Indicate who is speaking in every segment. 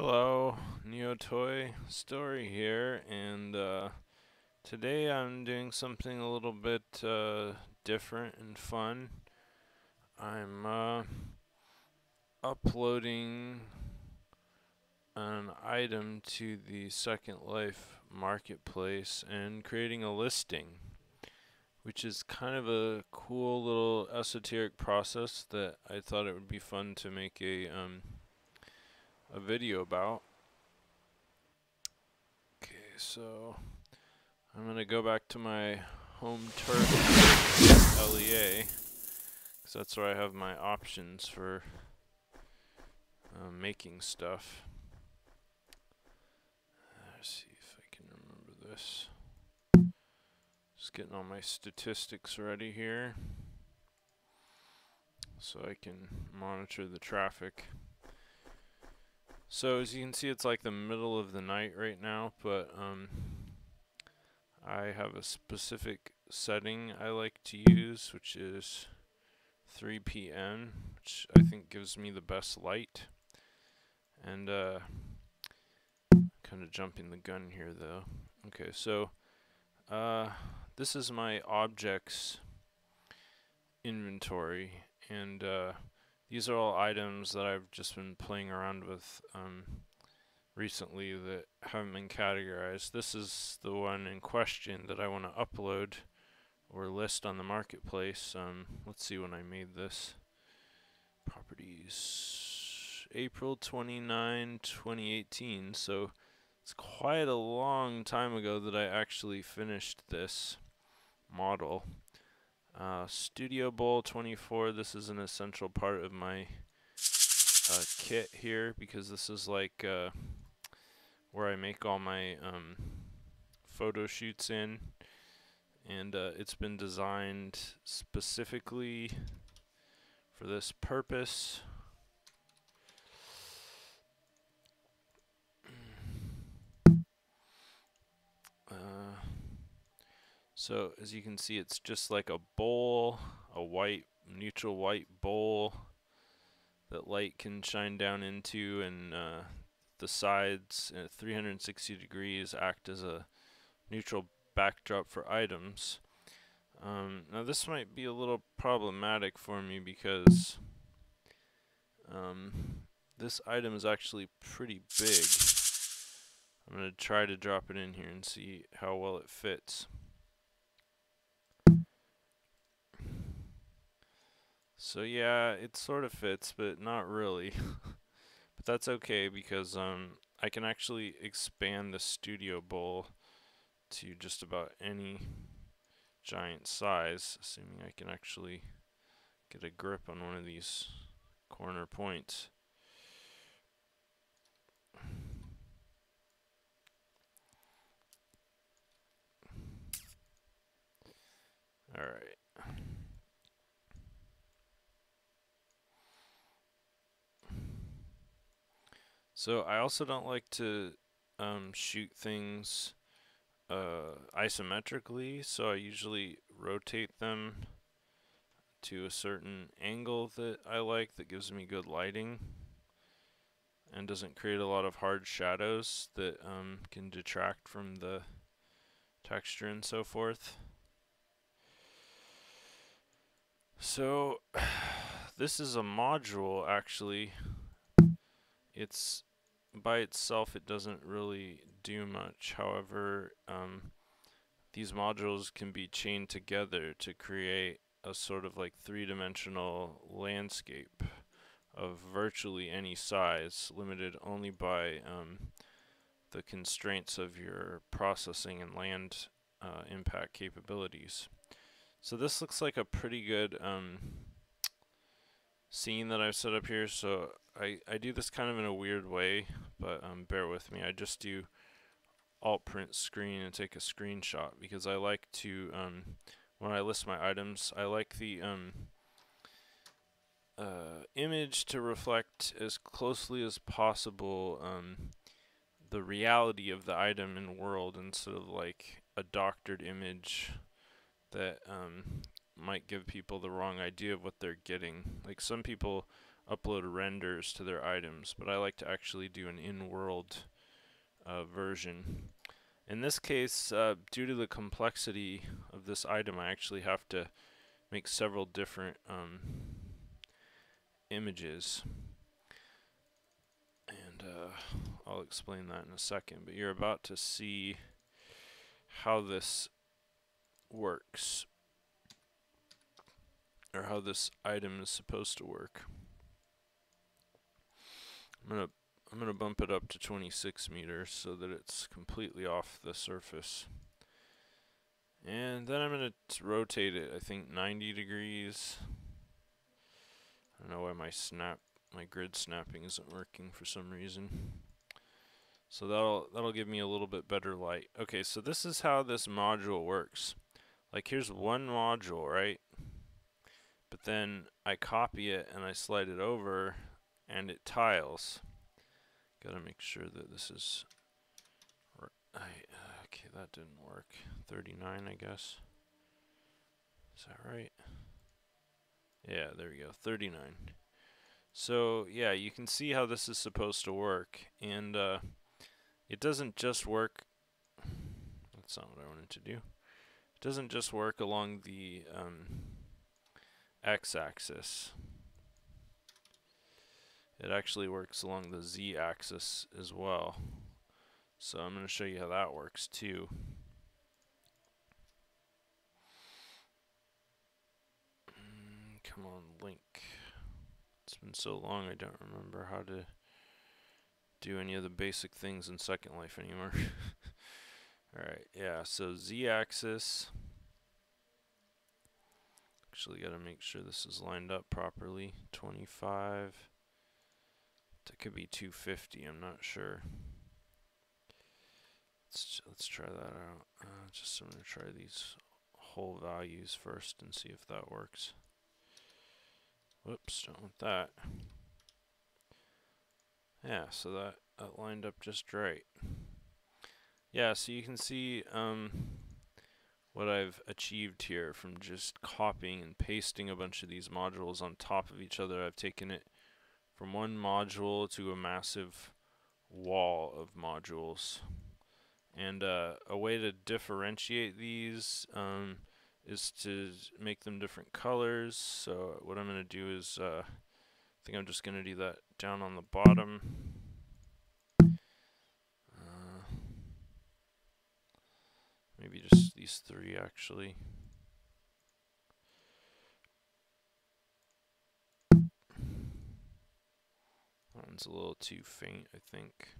Speaker 1: Hello, NeoToy Story here, and today I'm doing something a little bit different and fun. I'm uploading an item to the Second Life marketplace and creating a listing, which is kind of a cool little esoteric process that I thought it would be fun to make a video about. Okay, so I'm gonna go back to my home turf LEA, because that's where I have my options for making stuff. Let's see if I can remember this. Just getting all my statistics ready here so I can monitor the traffic. So as you can see, it's like the middle of the night right now, but I have a specific setting I like to use, which is 3 p.m., which I think gives me the best light. And kind of jumping the gun here though. Okay, so this is my objects inventory, and these are all items that I've just been playing around with recently that haven't been categorized. This is the one in question that I want to upload or list on the marketplace. Let's see when I made this. Properties, April 29, 2018. So it's quite a long time ago that I actually finished this model. Studio Bowl 24, this is an essential part of my kit here, because this is like where I make all my photo shoots in, and it's been designed specifically for this purpose. So as you can see, it's just like a bowl, a white, neutral white bowl that light can shine down into, and the sides at 360 degrees act as a neutral backdrop for items. Now this might be a little problematic for me because this item is actually pretty big. I'm going to try to drop it in here and see how well it fits. So yeah, it sort of fits, but not really. But that's okay, because I can actually expand the studio bowl to just about any giant size, assuming I can actually get a grip on one of these corner points. Alright. So I also don't like to shoot things isometrically, so I usually rotate them to a certain angle that I like, that gives me good lighting and doesn't create a lot of hard shadows that can detract from the texture and so forth. So this is a module, actually. It's by itself, it doesn't really do much. However, these modules can be chained together to create a sort of like three-dimensional landscape of virtually any size, limited only by the constraints of your processing and land impact capabilities. So this looks like a pretty good scene that I've set up here. So I do this kind of in a weird way, but bear with me. I just do alt print screen and take a screenshot, because I like to, when I list my items, I like the image to reflect as closely as possible the reality of the item in world, instead of like a doctored image that might give people the wrong idea of what they're getting. Like, some people upload renders to their items, but I like to actually do an in-world version. In this case, due to the complexity of this item, I actually have to make several different images, and I'll explain that in a second, but you're about to see how this works, or how this item is supposed to work. I'm gonna bump it up to 26 meters so that it's completely off the surface. And then I'm gonna rotate it, I think 90 degrees. I don't know why my grid snapping isn't working for some reason. So that'll give me a little bit better light. Okay, so this is how this module works. Like, here's one module, right? But then I copy it and I slide it over and it tiles. Gotta make sure that this is okay, that didn't work. 39, I guess. Is that right? Yeah, there we go. 39. So yeah, you can see how this is supposed to work, and it doesn't just work. That's not what I wanted to do. It doesn't just work along the x-axis. It actually works along the z-axis as well. So I'm going to show you how that works too. Come on, Link. It's been so long I don't remember how to do any of the basic things in Second Life anymore. Alright, yeah, so z-axis. Actually gotta make sure this is lined up properly. 25. That could be 250, I'm not sure. Let's try that out. I'm gonna try these whole values first and see if that works. Whoops, don't want that. Yeah, so that lined up just right. Yeah, so you can see what I've achieved here from just copying and pasting a bunch of these modules on top of each other. I've taken it from one module to a massive wall of modules. And a way to differentiate these is to make them different colors. So what I'm going to do is, I think I'm just going to do that down on the bottom. Maybe just these three actually. That one's a little too faint, I think.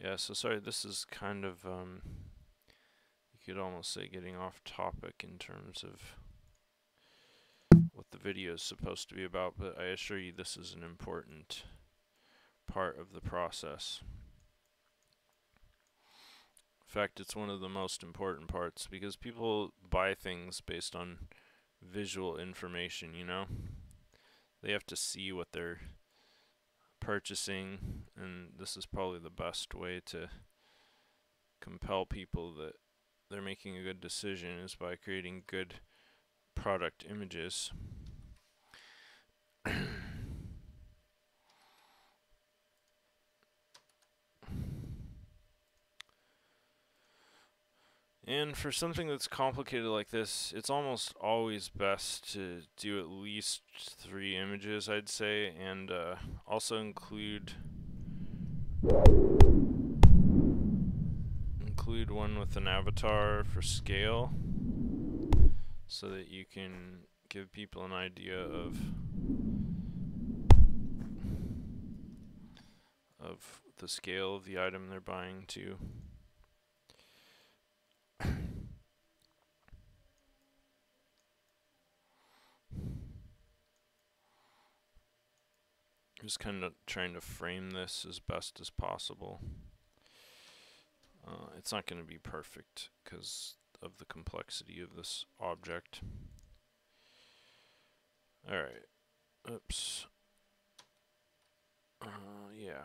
Speaker 1: Yeah, so sorry, this is kind of, you could almost say getting off topic in terms of what the video is supposed to be about, but I assure you this is an important part of the process. In fact, it's one of the most important parts because people buy things based on visual information, you know? They have to see what they're purchasing, and this is probably the best way to compel people that they're making a good decision is by creating good product images. And for something that's complicated like this, it's almost always best to do at least 3 images, I'd say, and also include one with an avatar for scale, so that you can give people an idea of the scale of the item they're buying too. Just kind of trying to frame this as best as possible. It's not going to be perfect because of the complexity of this object. Alright. Oops. Yeah.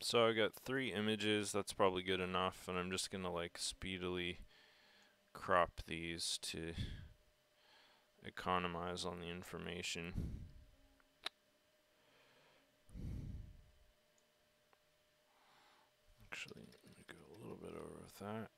Speaker 1: So I got 3 images, that's probably good enough, and I'm just going to like speedily crop these to economize on the information. Actually, let me go a little bit over with that.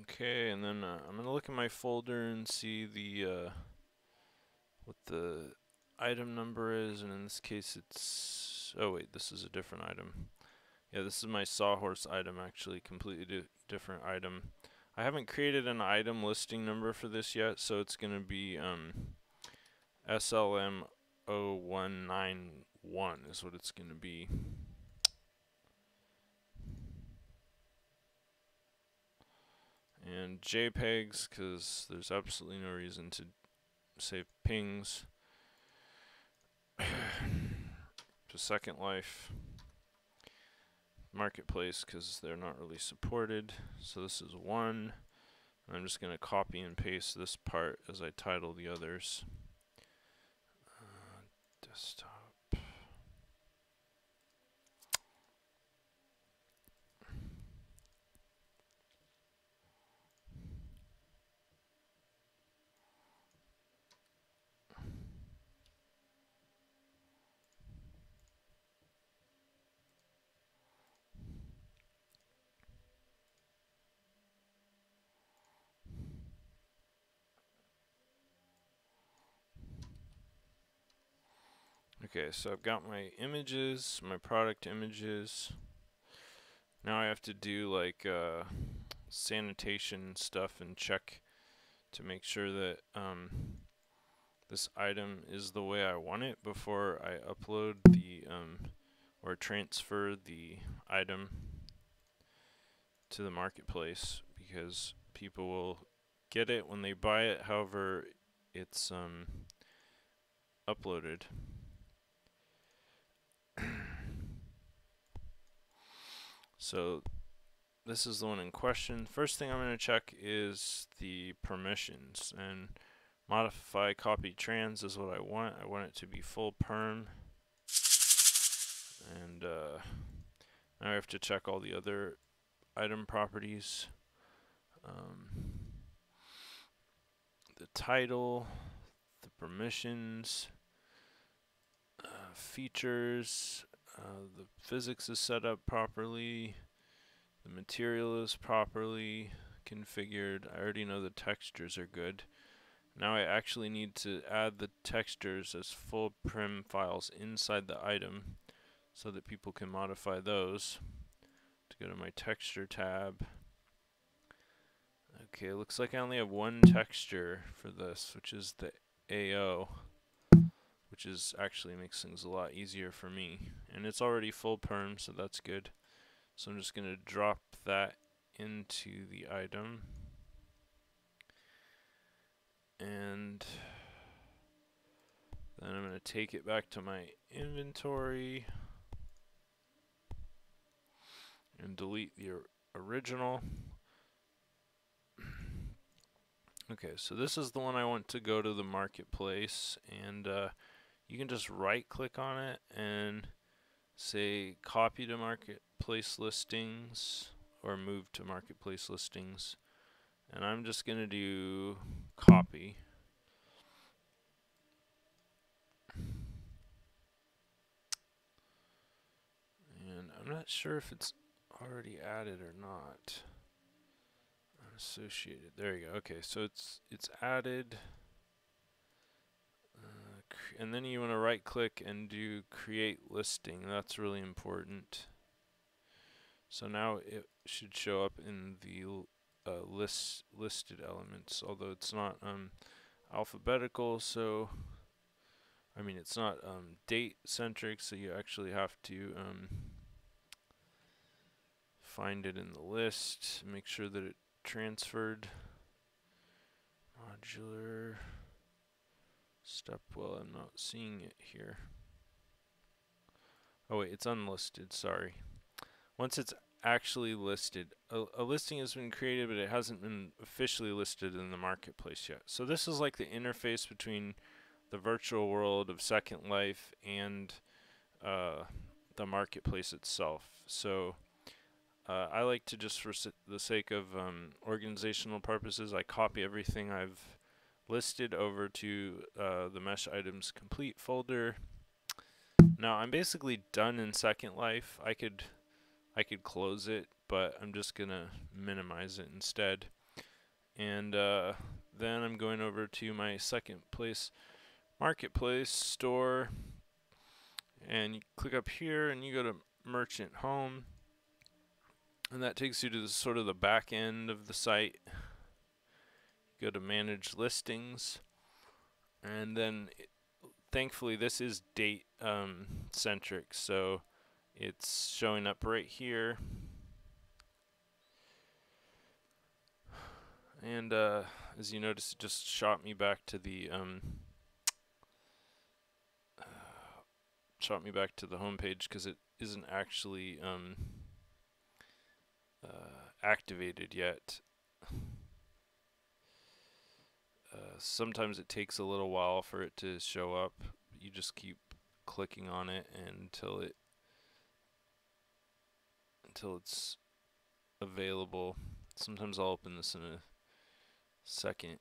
Speaker 1: Okay, and then I'm gonna look at my folder and see the what the item number is, and in this case it's, oh wait, this is a different item. Yeah, this is my sawhorse item, actually, completely different item. I haven't created an item listing number for this yet, so it's gonna be SLM0191 is what it's gonna be. And JPEGs, because there's absolutely no reason to save pings. To Second Life. Marketplace, because they're not really supported. So this is 1. I'm just going to copy and paste this part as I title the others. Desktop. Okay, so I've got my images, my product images. Now I have to do like sanitation stuff and check to make sure that this item is the way I want it before I upload the or transfer the item to the marketplace, because people will get it when they buy it, however it's uploaded. So this is the one in question. First thing I'm going to check is the permissions, and modify copy trans is what I want. I want it to be full perm. And now I have to check all the other item properties. The title, the permissions, features, the physics is set up properly, the material is properly configured. I already know the textures are good. Now I actually need to add the textures as full prim files inside the item so that people can modify those. To go to my texture tab. Okay, looks like I only have one texture for this, which is the AO, which is actually makes things a lot easier for me. And it's already full perm, so that's good. So I'm just going to drop that into the item. And then I'm going to take it back to my inventory and delete the original. Okay, so this is the one I want to go to the marketplace, and you can just right click on it and say copy to marketplace listings or move to marketplace listings, and I'm just going to do copy. And I'm not sure if it's already added or not. Associated. There you go. Okay, so it's added. And then you want to right click and do create listing. That's really important. So now it should show up in the listed elements, although it's not alphabetical, so I mean it's not date centric, so you actually have to find it in the list, make sure that it transferred. Modular step, well, I'm not seeing it here. Oh wait, it's unlisted, sorry. Once it's actually listed. A listing has been created, but it hasn't been officially listed in the marketplace yet. So this is like the interface between the virtual world of Second Life and uh, the marketplace itself. So I like to just, for the sake of organizational purposes, I copy everything I've listed over to the mesh items complete folder. Now I'm basically done in Second Life. I could close it, but I'm just gonna minimize it instead. And then I'm going over to my second place marketplace store, and you click up here and you go to merchant home, and that takes you to the sort of the back end of the site. You go to manage listings, and then thankfully this is date centric, so it's showing up right here. And as you notice, it just shot me back to the home page because it isn't actually activated yet. Sometimes it takes a little while for it to show up. You just keep clicking on it until it's available. Sometimes I'll open this in a second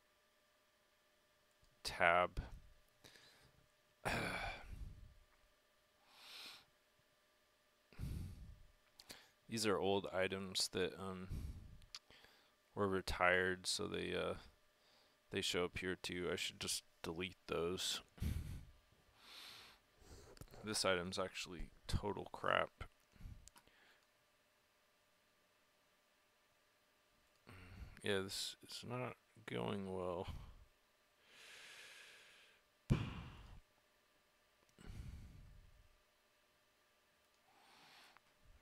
Speaker 1: tab. These are old items that were retired, so they show up here too. I should just delete those. This item's actually total crap. Yeah, this is not going well.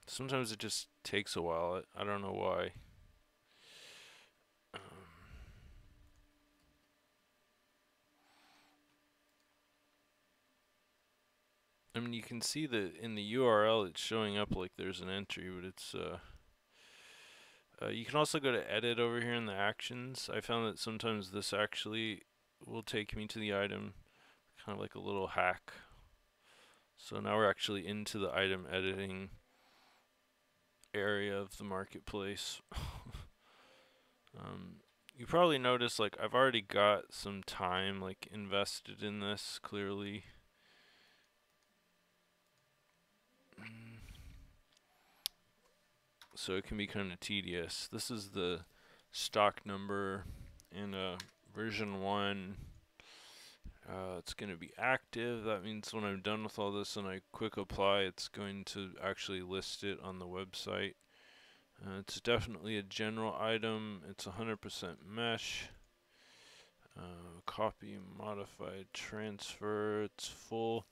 Speaker 1: Sometimes it just takes a while. I don't know why. I mean, you can see that in the URL it's showing up like there's an entry, but it's you can also go to edit over here in the actions. I found that sometimes this actually will take me to the item, kind of like a little hack. So now we're actually into the item editing area of the marketplace. You probably noticed, like, I've already got some time like invested in this clearly. So it can be kind of tedious. This is the stock number in version 1. It's going to be active. That means when I'm done with all this and I quick apply, it's going to actually list it on the website. It's definitely a general item. It's 100% mesh. Copy, modified, transfer. It's full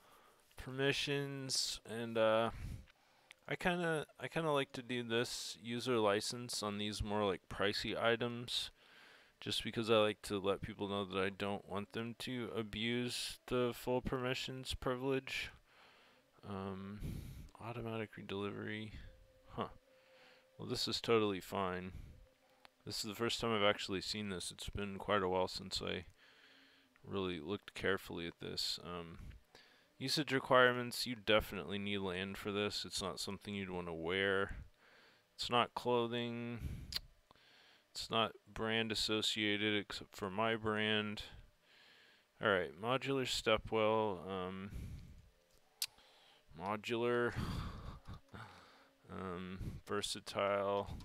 Speaker 1: permissions, and I kind of like to do this user license on these more like pricey items, just because I like to let people know that I don't want them to abuse the full permissions privilege. Automatic redelivery. Huh. Well, this is totally fine. This is the first time I've actually seen this. It's been quite a while since I really looked carefully at this. Usage requirements, you definitely need land for this. It's not something you'd want to wear. It's not clothing. It's not brand associated except for my brand. Alright, modular stepwell. Modular. Versatile.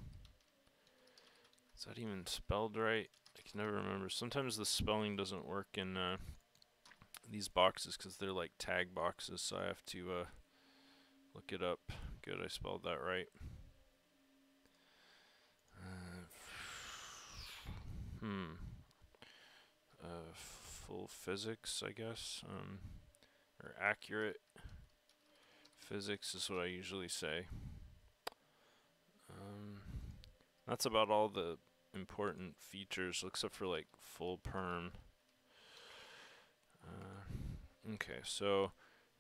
Speaker 1: Is that even spelled right? I can never remember. Sometimes the spelling doesn't work in these boxes because they're like tag boxes, so I have to look it up. Good, I spelled that right. Full physics, I guess, or accurate physics is what I usually say. That's about all the important features, except for like full perm. Okay, so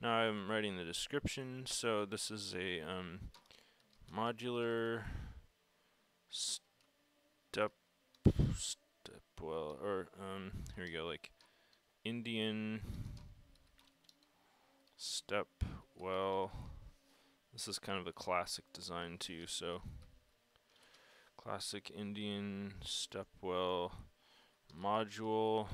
Speaker 1: now I'm writing the description. So this is a modular step well, or here we go, like Indian step well. This is kind of a classic design too, so classic Indian step well module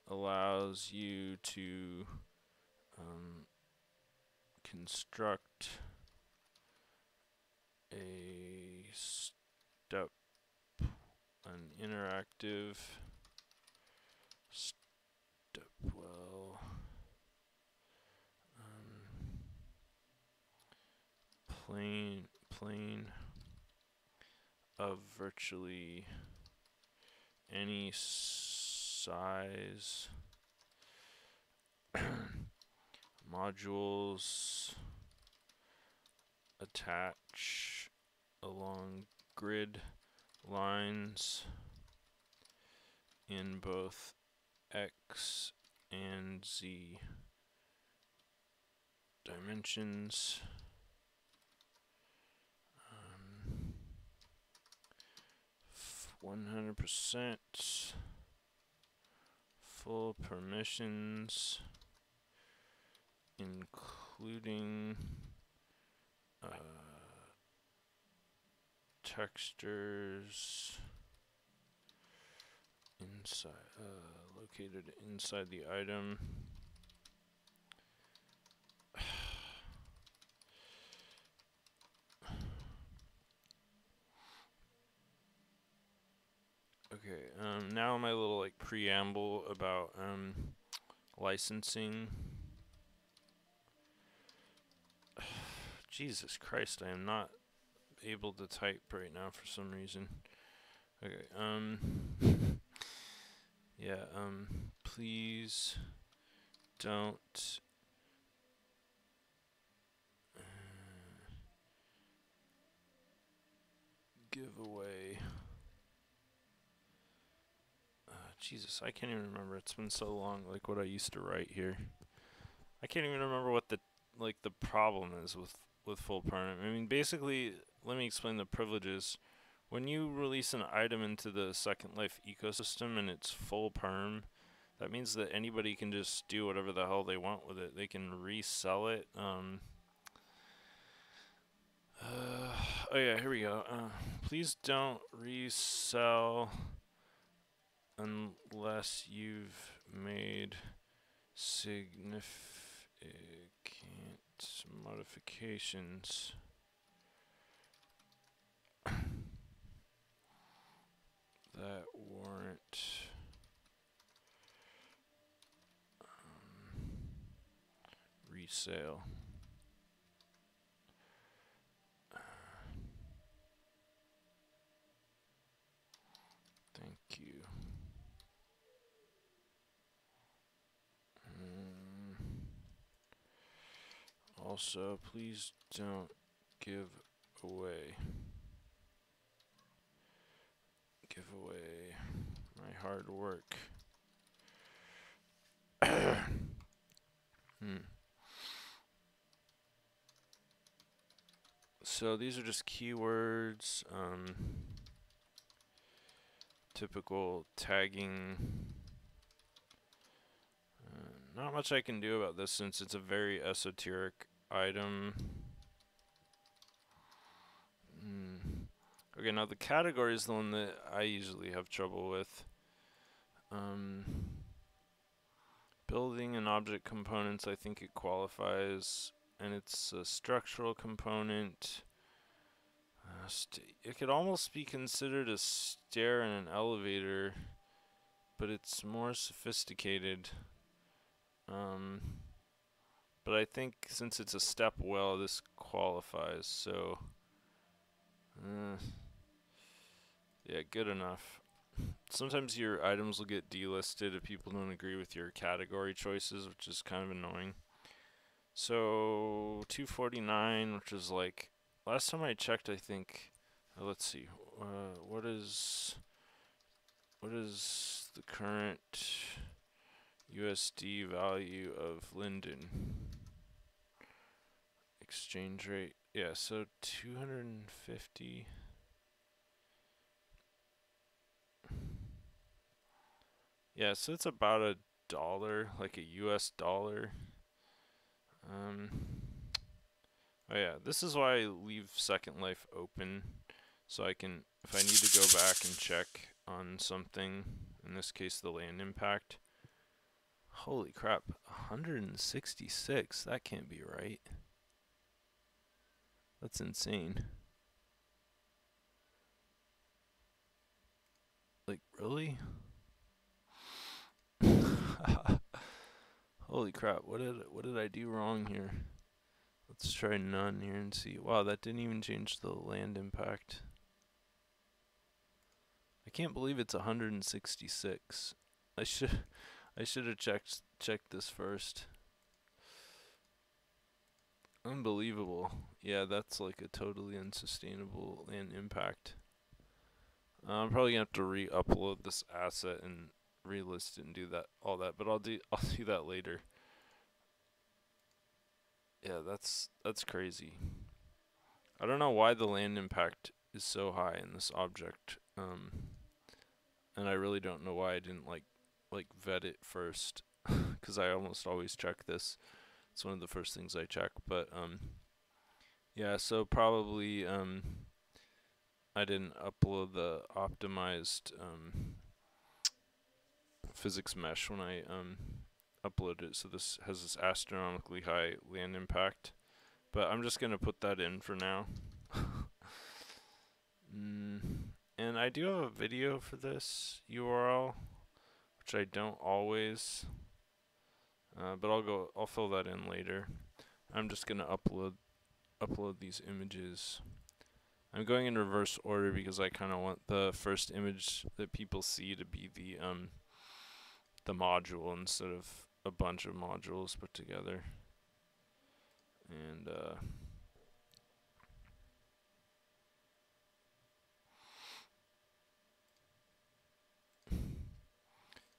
Speaker 1: allows you to construct a step, an interactive stepwell plane of virtually any size. Modules attach along grid lines in both X and Z dimensions. 100% full permissions, including textures inside, located inside the item. Okay, now my little like preamble about licensing. Jesus Christ, I am not able to type right now for some reason. Okay, yeah, please don't give away. Jesus, I can't even remember. It's been so long, like what I used to write here. I can't even remember what the problem is with full perm. I mean, basically, let me explain the privileges. When you release an item into the Second Life ecosystem and it's full perm, that means that anybody can just do whatever the hell they want with it. They can resell it. Oh yeah, here we go. Please don't resell unless you've made significant modifications that warrant resale. Thank you. Also, please don't give away my hard work. So these are just keywords, typical tagging. Not much I can do about this since it's a very esoteric item. Okay, now the category is the one that I usually have trouble with. Building and object components, I think it qualifies, and it's a structural component. It could almost be considered a stair and an elevator, but it's more sophisticated. But I think since it's a step well, this qualifies, so yeah, good enough. Sometimes your items will get delisted if people don't agree with your category choices, which is kind of annoying. So 249, which is like, last time I checked, I think, let's see, what is the current USD value of Linden? exchange rate. Yeah, so 250. Yeah, so it's about $1, like a US dollar. Um, oh yeah, this is why I leave Second Life open, so I can, if I need to go back and check on something, in this case the land impact. Holy crap, 166, that can't be right. That's insane. Like, really? Holy crap, what did I do wrong here? Let's try none here and see. Wow, that didn't even change the land impact. I can't believe it's 166. I should have checked this first. Unbelievable. Yeah, that's like a totally unsustainable land impact. I'm probably gonna have to re-upload this asset and relist it and do all that, but I'll do that later. Yeah, that's crazy. I don't know why the land impact is so high in this object. And I really don't know why I didn't like vet it first, because I almost always check this. It's one of the first things I check. But yeah, so probably I didn't upload the optimized physics mesh when I uploaded it. So this has this astronomically high land impact. But I'm just gonna put that in for now. And I do have a video for this URL, which I don't always, but I'll fill that in later. I'm just gonna upload these images. I'm going in reverse order because I kind of want the first image that people see to be the module instead of a bunch of modules put together. And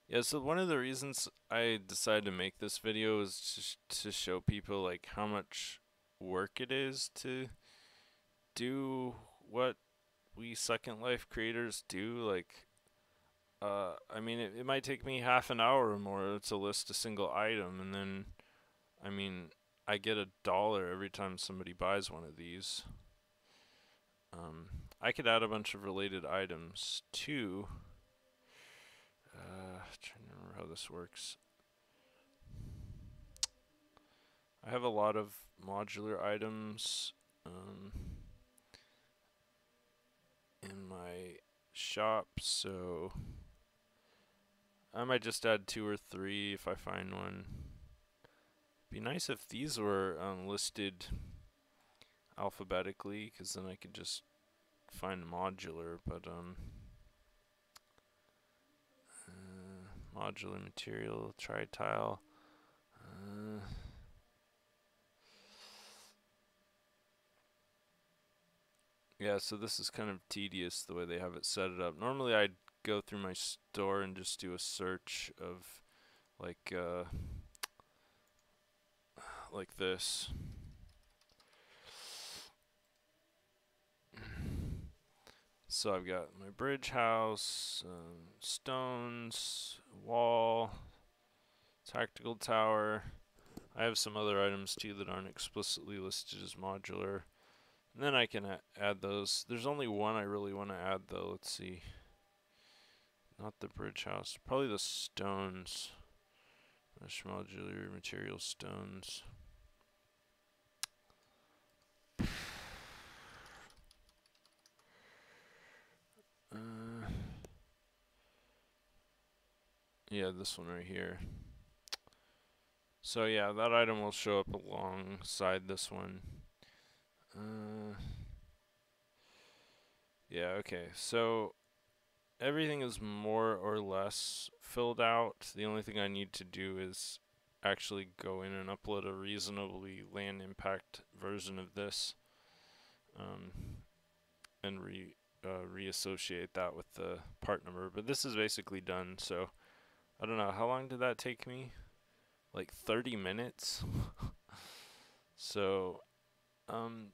Speaker 1: yeah, so one of the reasons I decided to make this video is just to show people like how much work it is to do what we Second Life creators do. Like, I mean, it might take me half an hour or more to list a single item, and then, I mean, I get $1 every time somebody buys one of these. I could add a bunch of related items too. Trying to remember how this works. I have a lot of modular items in my shop, so I might just add 2 or 3 if I find one. Be nice if these were listed alphabetically, because then I could just find modular, but modular material, tri-tile. Yeah, so this is kind of tedious the way they have it set it up. Normally I'd go through my store and just do a search of like this. So I've got my bridge house, stones, wall, tactical tower. I have some other items too that aren't explicitly listed as modular. And then I can add those. There's only one I really want to add though. Let's see. Not the bridge house. Probably the stones. Mesh modular material stones. Yeah, this one right here. So yeah, that item will show up alongside this one. Yeah, okay. So everything is more or less filled out. The only thing I need to do is actually go in and upload a reasonably land impact version of this, and reassociate that with the part number. But this is basically done, so I don't know, how long did that take me? Like 30 minutes? So Um,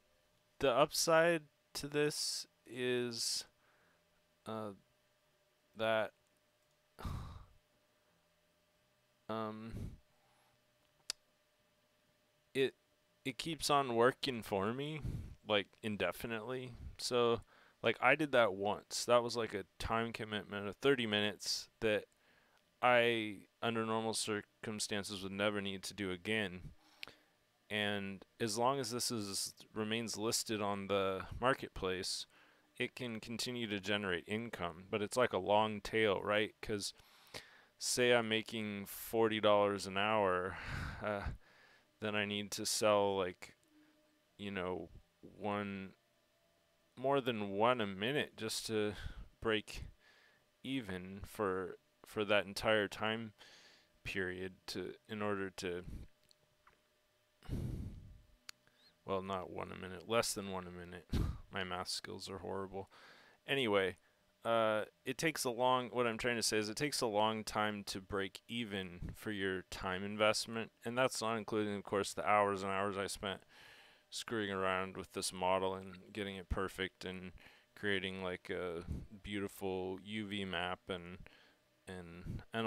Speaker 1: the upside to this is uh, that um, it it keeps on working for me like indefinitely. So like I did that once. That was like a time commitment of 30 minutes that I under normal circumstances would never need to do again. And as long as this is remains listed on the marketplace, it can continue to generate income, but it's like a long tail, right? Cuz say I'm making $40 an hour, uh, then I need to sell like, you know, one more than one a minute just to break even for that entire time period to in order to, well, not one a minute, less than one a minute. My math skills are horrible. Anyway, it takes a long, what I'm trying to say is it takes a long time to break even for your time investment, and that's not including, of course, the hours and hours I spent screwing around with this model and getting it perfect and creating like a beautiful UV map and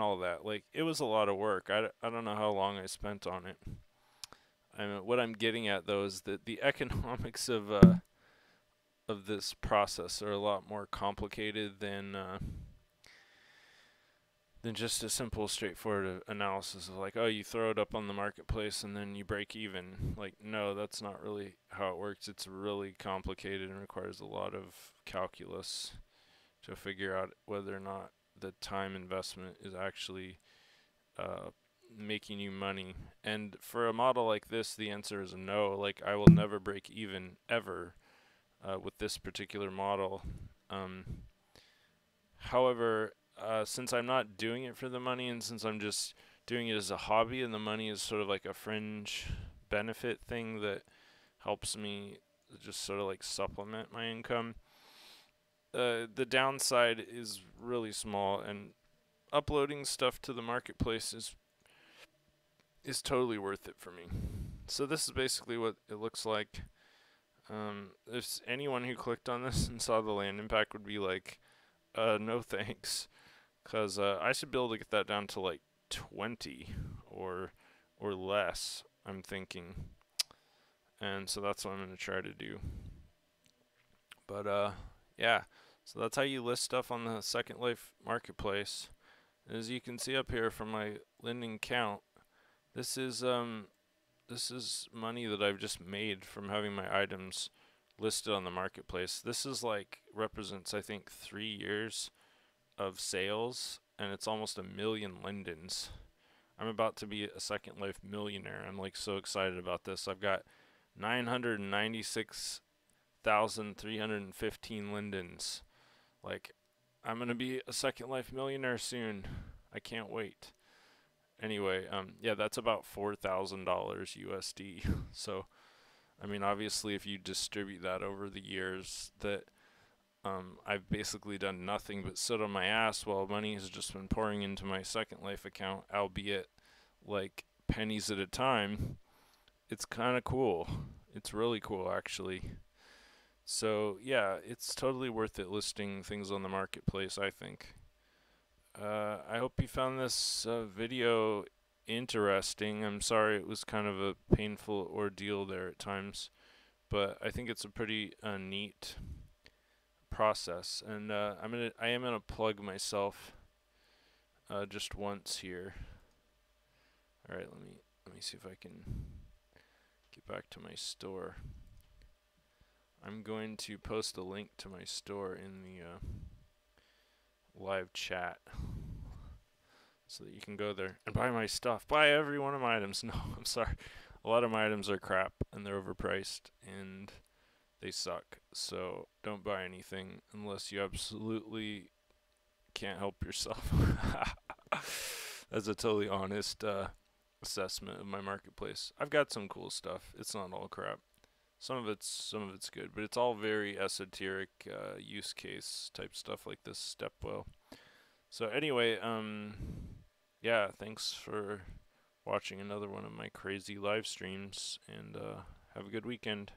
Speaker 1: all that. Like it was a lot of work. I don't know how long I spent on it. I mean, what I'm getting at though is that the economics of this process are a lot more complicated than just a simple, straightforward analysis of like, oh, you throw it up on the marketplace and then you break even. Like, no, that's not really how it works. It's really complicated and requires a lot of calculus to figure out whether or not the time investment is actually uh, making you money. And for a model like this, the answer is no. Like, I will never break even ever with this particular model. Um, However, since I'm not doing it for the money and since I'm just doing it as a hobby and the money is sort of like a fringe benefit thing that helps me just sort of like supplement my income, the downside is really small and uploading stuff to the marketplace is totally worth it for me. So this is basically what it looks like. If anyone who clicked on this and saw the land impact would be like, no thanks. Because I should be able to get that down to like 20 or or less, I'm thinking. And so that's what I'm going to try to do. But yeah. So that's how you list stuff on the Second Life marketplace. As you can see up here from my lending count, this is money that I've just made from having my items listed on the marketplace. This is like represents I think 3 years of sales, and it's almost a million lindens. I'm about to be a Second Life millionaire. I'm like so excited about this. I've got 996,315 lindens. Like I'm gonna be a Second Life millionaire soon. I can't wait. Anyway, yeah, that's about $4,000 USD. So, I mean, obviously, if you distribute that over the years, that I've basically done nothing but sit on my ass while money has just been pouring into my Second Life account, albeit like pennies at a time. It's kind of cool. It's really cool, actually. So, yeah, it's totally worth it listing things on the marketplace, I think. I hope you found this video interesting. I'm sorry it was kind of a painful ordeal there at times, but I think it's a pretty neat process. And I am gonna plug myself just once here. All right, let me see if I can get back to my store. I'm going to post a link to my store in the live chat so that you can go there and buy my stuff. Buy every one of my items. No, I'm sorry. A lot of my items are crap and they're overpriced and they suck. So don't buy anything unless you absolutely can't help yourself. That's a totally honest assessment of my marketplace. I've got some cool stuff. It's not all crap. Some of it's good, but it's all very esoteric use case type stuff like this stepwell. So anyway, yeah, thanks for watching another one of my crazy live streams, and have a good weekend.